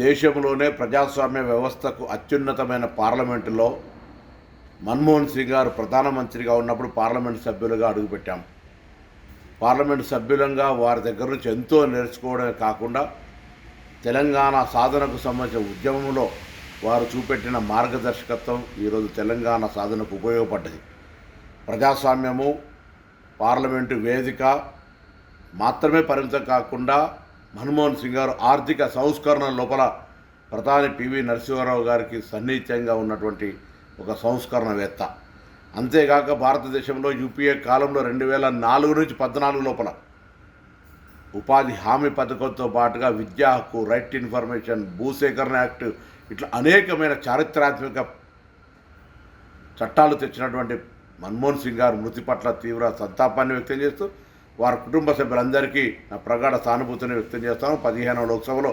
దేశంలోనే ప్రజాస్వామ్య వ్యవస్థకు అత్యున్నతమైన పార్లమెంటులో మన్మోహన్ సింగ్ గారు ప్రధానమంత్రిగా ఉన్నప్పుడు పార్లమెంటు సభ్యులుగా అడుగుపెట్టాం. పార్లమెంటు సభ్యులంగా వారి దగ్గర నుంచి ఎంతో నేర్చుకోవడమే కాకుండా తెలంగాణ సాధనకు సంబంధించిన ఉద్యమంలో వారు చూపెట్టిన మార్గదర్శకత్వం ఈరోజు తెలంగాణ సాధనకు ఉపయోగపడ్డది. ప్రజాస్వామ్యము, పార్లమెంటు వేదిక మాత్రమే పరిమితం కాకుండా మన్మోహన్ సింగ్ గారు ఆర్థిక సంస్కరణ లోపల ప్రధాని పివి నరసింహారావు గారికి సన్నిహితంగా ఉన్నటువంటి ఒక సంస్కరణవేత్త. అంతేగాక భారతదేశంలో యూపీఏ కాలంలో 2004 నుంచి 2014 లోపల ఉపాధి హామీ పథకంతో పాటుగా విద్యా హక్కు, రైట్ టు ఇన్ఫర్మేషన్, భూసేకరణ యాక్ట్, ఇట్లా అనేకమైన చారిత్రాత్మక చట్టాలు తెచ్చినటువంటి మన్మోహన్ సింగ్ గారు మృతి పట్ల తీవ్ర సంతాపాన్ని వ్యక్తం చేస్తూ వారి కుటుంబ సభ్యులందరికీ నా ప్రగాఢ సానుభూతిని వ్యక్తం చేస్తాను. 15వ లోక్సభలో